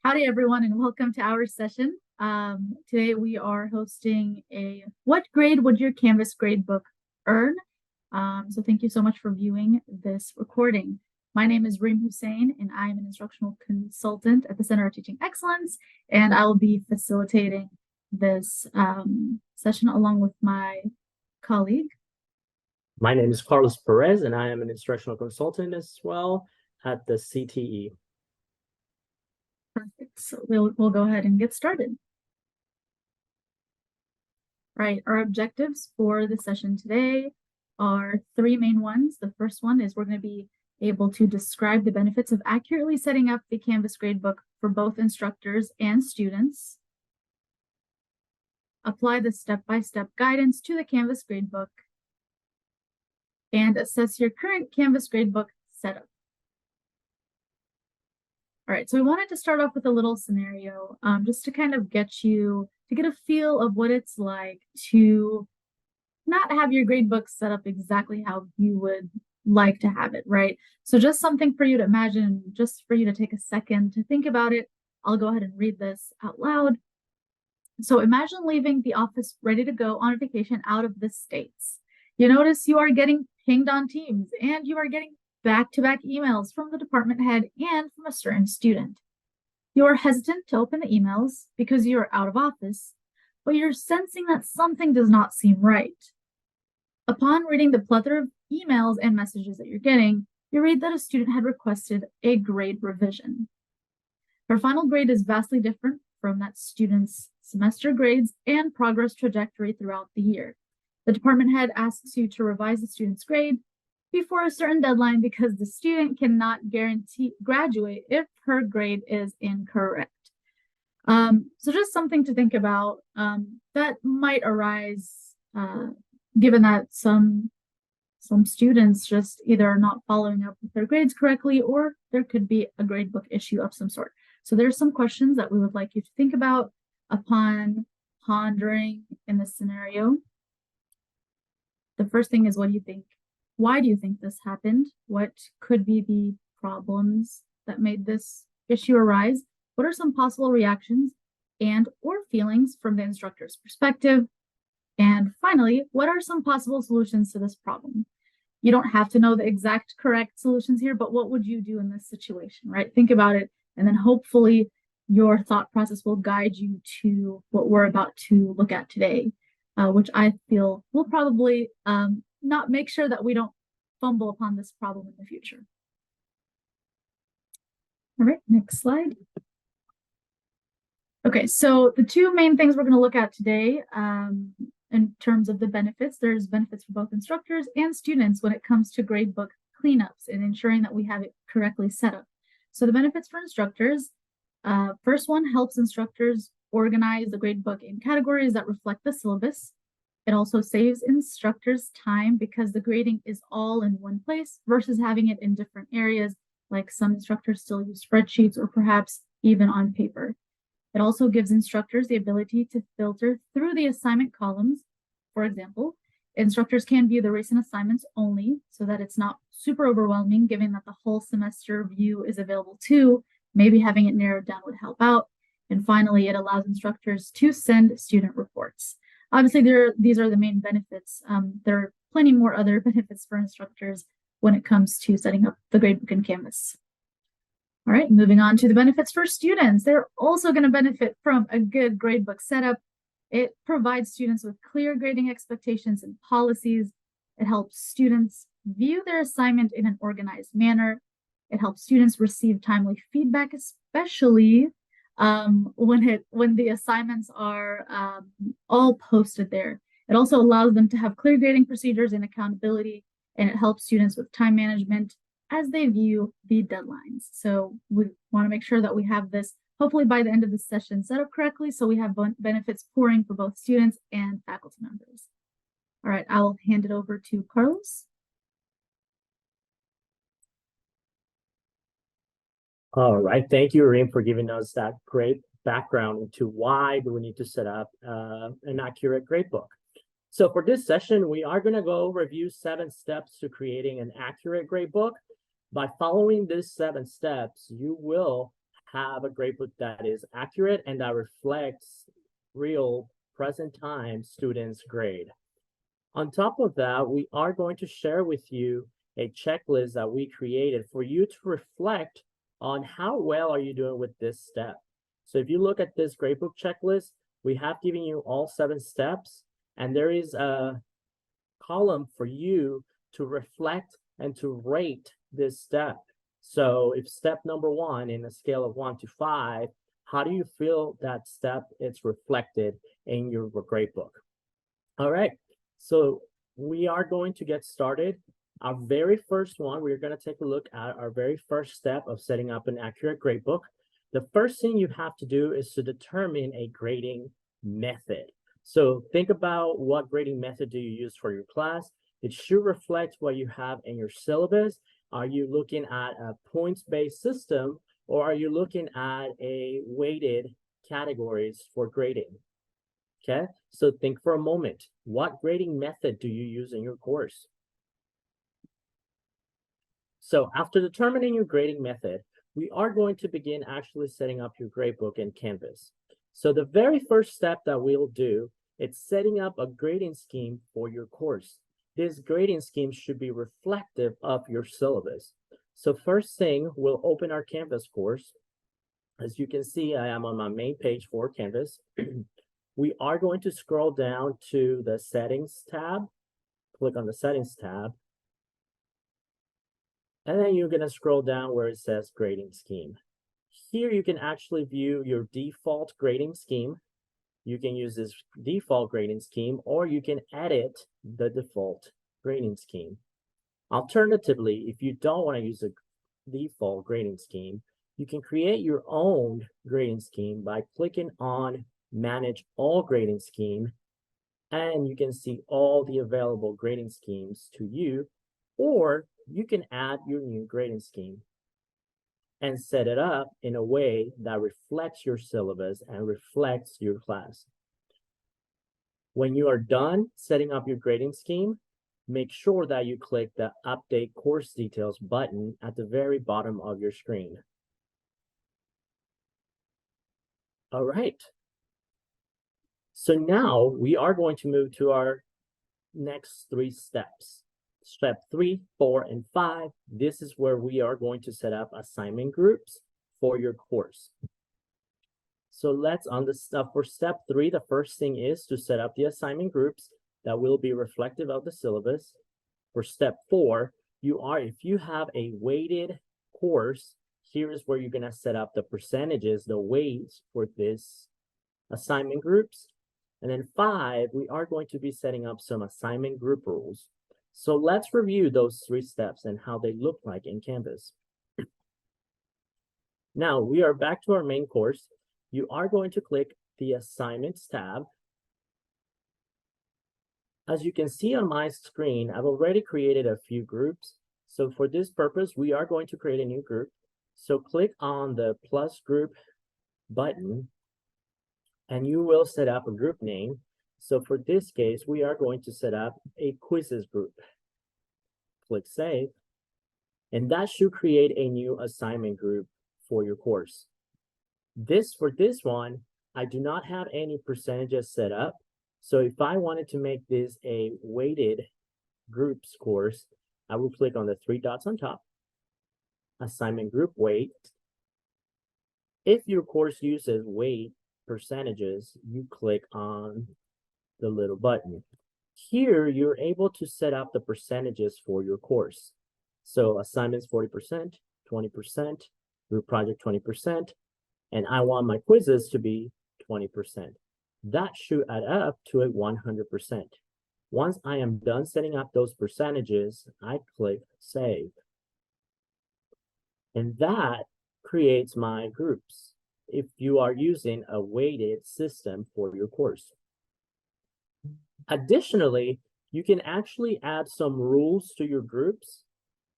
Howdy, everyone, and welcome to our session. Today we are hosting a What grade would your Canvas gradebook earn? So thank you so much for viewing this recording. My name is Reem Hussein, and I am an instructional consultant at the Center of Teaching Excellence, and I will be facilitating this session along with my colleague. My name is Carlos Perez, and I am an instructional consultant as well at the CTE. Perfect. So we'll go ahead and get started. Right, our objectives for the session today are three main ones. The first one is we're going to be able to describe the benefits of accurately setting up the Canvas gradebook for both instructors and students. Apply the step-by-step guidance to the Canvas gradebook. And assess your current Canvas gradebook setup. All right, so we wanted to start off with a little scenario just to kind of get a feel of what it's like to not have your gradebook set up exactly how you would like to have it, right? So just something for you to imagine, just for you to take a second to think about it. I'll go ahead and read this out loud. So imagine leaving the office ready to go on a vacation out of the States. You notice you are getting pinged on Teams and you are getting back-to-back emails from the department head and from a certain student. You are hesitant to open the emails because you are out of office, but you're sensing that something does not seem right. Upon reading the plethora of emails and messages that you're getting, you read that a student had requested a grade revision. Her final grade is vastly different from that student's semester grades and progress trajectory throughout the year. The department head asks you to revise the student's grade before a certain deadline because the student cannot guarantee graduate if her grade is incorrect. So just something to think about that might arise given that some students just either are not following up with their grades correctly, or there could be a gradebook issue of some sort. So there's some questions that we would like you to think about upon pondering in this scenario. The first thing is, what do you think? Why do you think this happened? What could be the problems that made this issue arise? What are some possible reactions and or feelings from the instructor's perspective? And finally, what are some possible solutions to this problem? You don't have to know the exact correct solutions here, but what would you do in this situation, right? Think about it, and then hopefully your thought process will guide you to what we're about to look at today, which I feel will probably not make sure that we don't fumble upon this problem in the future. All right, next slide. Okay, so the two main things we're going to look at today in terms of the benefits, there's benefits for both instructors and students when it comes to gradebook cleanups and ensuring that we have it correctly set up. So the benefits for instructors, first one helps instructors organize the gradebook in categories that reflect the syllabus. It also saves instructors time because the grading is all in one place versus having it in different areas, like some instructors still use spreadsheets or perhaps even on paper. It also gives instructors the ability to filter through the assignment columns. For example, instructors can view the recent assignments only so that it's not super overwhelming, given that the whole semester view is available too. Maybe having it narrowed down would help out. And finally, it allows instructors to send student reports. Obviously, these are the main benefits. There are plenty more other benefits for instructors when it comes to setting up the gradebook in Canvas. All right, moving on to the benefits for students. They're also going to benefit from a good gradebook setup. It provides students with clear grading expectations and policies. It helps students view their assignment in an organized manner. It helps students receive timely feedback, especially when the assignments are all posted there. It also allows them to have clear grading procedures and accountability, and it helps students with time management as they view the deadlines. So we want to make sure that we have this, hopefully by the end of the session, set up correctly so we have benefits pouring for both students and faculty members. All right, I will hand it over to Carlos. All right, thank you, Reem, for giving us that great background into why do we need to set up an accurate gradebook. So for this session, we are going to go review 7 steps to creating an accurate gradebook. By following these 7 steps, you will have a gradebook that is accurate and that reflects real present time students' grade. On top of that, we are going to share with you a checklist that we created for you to reflect on how well are you doing with this step. So if you look at this gradebook checklist, we have given you all 7 steps, and there is a column for you to reflect and to rate this step. So if step number 1 in a scale of 1 to 5, how do you feel that step is reflected in your gradebook? All right, so we are going to get started. Our very first one, we're going to take a look at our very first step of setting up an accurate gradebook. The first thing you have to do is to determine a grading method. So think about what grading method do you use for your class. It should reflect what you have in your syllabus. Are you looking at a points-based system, or are you looking at a weighted categories for grading? Okay, so think for a moment. What grading method do you use in your course? So after determining your grading method, we are going to begin actually setting up your gradebook in Canvas. So the very first step that we'll do is setting up a grading scheme for your course. This grading scheme should be reflective of your syllabus. So first thing, we'll open our Canvas course. As you can see, I am on my main page for Canvas. We are going to scroll down to the Settings tab, click on the Settings tab, and then you're going to scroll down where it says Grading Scheme. Here you can actually view your default grading scheme. You can use this default grading scheme, or you can edit the default grading scheme. Alternatively, if you don't want to use a default grading scheme, you can create your own grading scheme by clicking on Manage All Grading Scheme, and you can see all the available grading schemes to you, or you can add your new grading scheme and set it up in a way that reflects your syllabus and reflects your class. When you are done setting up your grading scheme, make sure that you click the Update Course Details button at the very bottom of your screen. All right. So now we are going to move to our next 3 steps. Step 3, 4, and 5. This is where we are going to set up assignment groups for your course. So let's on the stuff for step 3, the first thing is to set up the assignment groups that will be reflective of the syllabus. For step 4, if you have a weighted course, here is where you're going to set up the percentages, the weights for this assignment groups. And then 5, we are going to be setting up some assignment group rules. So let's review those 3 steps and how they look like in Canvas. Now we are back to our main course. You are going to click the Assignments tab. As you can see on my screen, I've already created a few groups. So for this purpose, we are going to create a new group. So click on the plus group button, and you will set up a group name. So for this case, we are going to set up a quizzes group. Click Save, and that should create a new assignment group for your course. For this one, I do not have any percentages set up. So if I wanted to make this a weighted groups course, I will click on the 3 dots on top, assignment group weight. If your course uses weight percentages, you click on the little button. Here, you're able to set up the percentages for your course. So assignments 40%, 20%, group project 20%, and I want my quizzes to be 20%. That should add up to a 100%. Once I am done setting up those percentages, I click Save. And that creates my groups if you are using a weighted system for your course. Additionally, you can actually add some rules to your groups.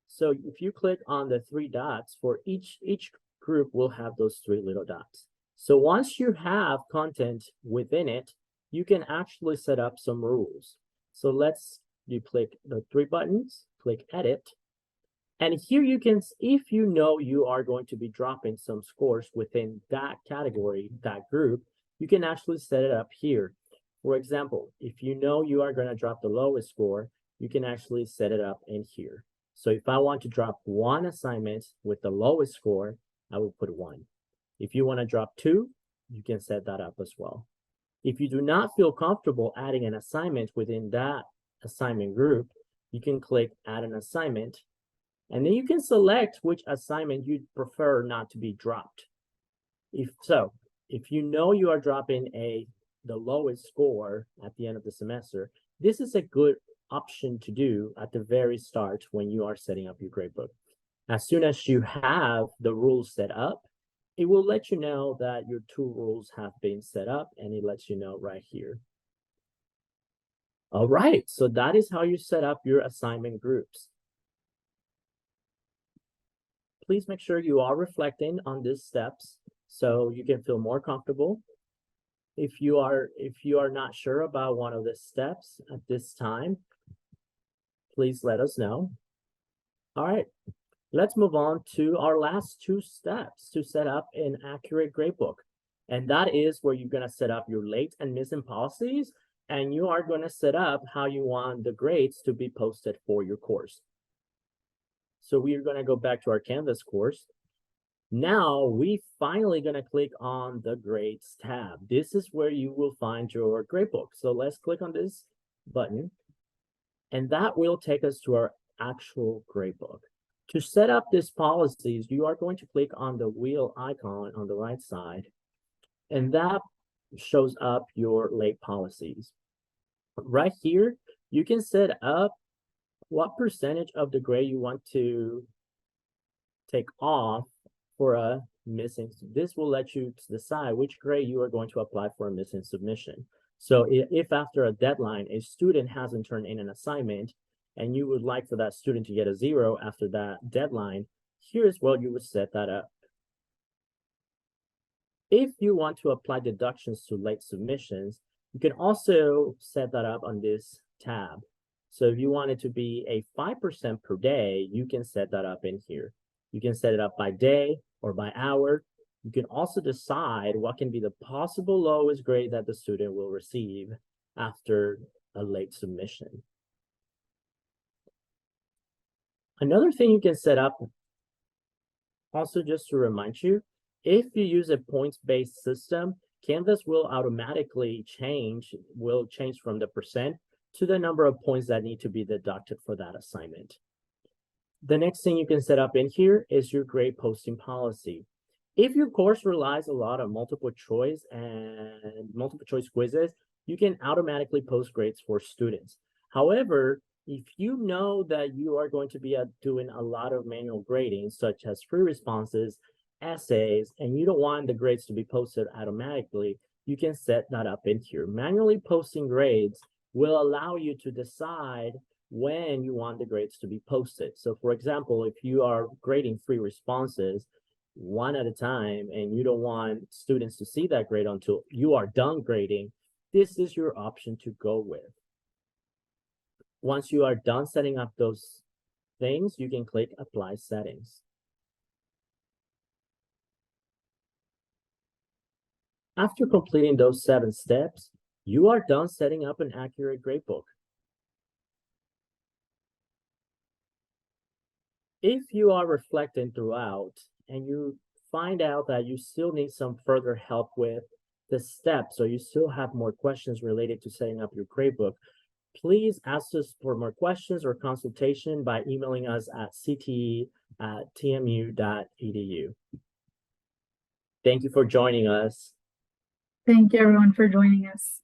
So if you click on the 3 dots, for each group will have those 3 little dots. So once you have content within it, you can actually set up some rules. So you click the 3 buttons, click Edit, And here you can, if you know you are going to be dropping some scores within that category, that group, you can actually set it up here. For example, if you know you are going to drop the lowest score, you can actually set it up in here. So if I want to drop one assignment with the lowest score, I will put 1. If you want to drop 2, you can set that up as well. If you do not feel comfortable adding an assignment within that assignment group, you can click Add an Assignment, and then you can select which assignment you'd prefer not to be dropped. If you know you are dropping the lowest score at the end of the semester, this is a good option to do at the very start when you are setting up your gradebook. As soon as you have the rules set up, it will let you know that your 2 rules have been set up, and it lets you know right here. All right, so that is how you set up your assignment groups. Please make sure you are reflecting on these steps so you can feel more comfortable. If you are not sure about one of the steps at this time, please let us know. All right, let's move on to our last 2 steps to set up an accurate gradebook. And that is where you're going to set up your late and missing policies, and you are going to set up how you want the grades to be posted for your course. So we are going to go back to our Canvas course. Now we finally going to click on the grades tab. This is where you will find your gradebook. So let's click on this button, and that will take us to our actual gradebook. To set up these policies, you are going to click on the wheel icon on the right side, and that shows up your late policies. Right here, you can set up what percentage of the grade you want to take off for a missing. This will let you decide which grade you are going to apply for a missing submission. So if after a deadline, a student hasn't turned in an assignment and you would like for that student to get a 0 after that deadline, here's where you would set that up. If you want to apply deductions to late submissions, you can also set that up on this tab. So if you want it to be a 5% per day, you can set that up in here. You can set it up by day or by hour. You can also decide what can be the possible lowest grade that the student will receive after a late submission. Another thing you can set up, also just to remind you, if you use a points-based system, Canvas will automatically change from the percent to the number of points that need to be deducted for that assignment. The next thing you can set up in here is your grade posting policy. If your course relies a lot on multiple choice quizzes, you can automatically post grades for students. However, if you know that you are going to be doing a lot of manual grading, such as free responses, essays, and you don't want the grades to be posted automatically, you can set that up in here. Manually posting grades will allow you to decide when you want the grades to be posted. So for example, if you are grading free responses one at a time and you don't want students to see that grade until you are done grading, this is your option to go with. Once you are done setting up those things, you can click Apply Settings. After completing those 7 steps, you are done setting up an accurate gradebook. If you are reflecting throughout and you find out that you still need some further help with the steps, or you still have more questions related to setting up your gradebook, please ask us for more questions or consultation by emailing us at cte@tmu.edu. Thank you for joining us. Thank you everyone for joining us.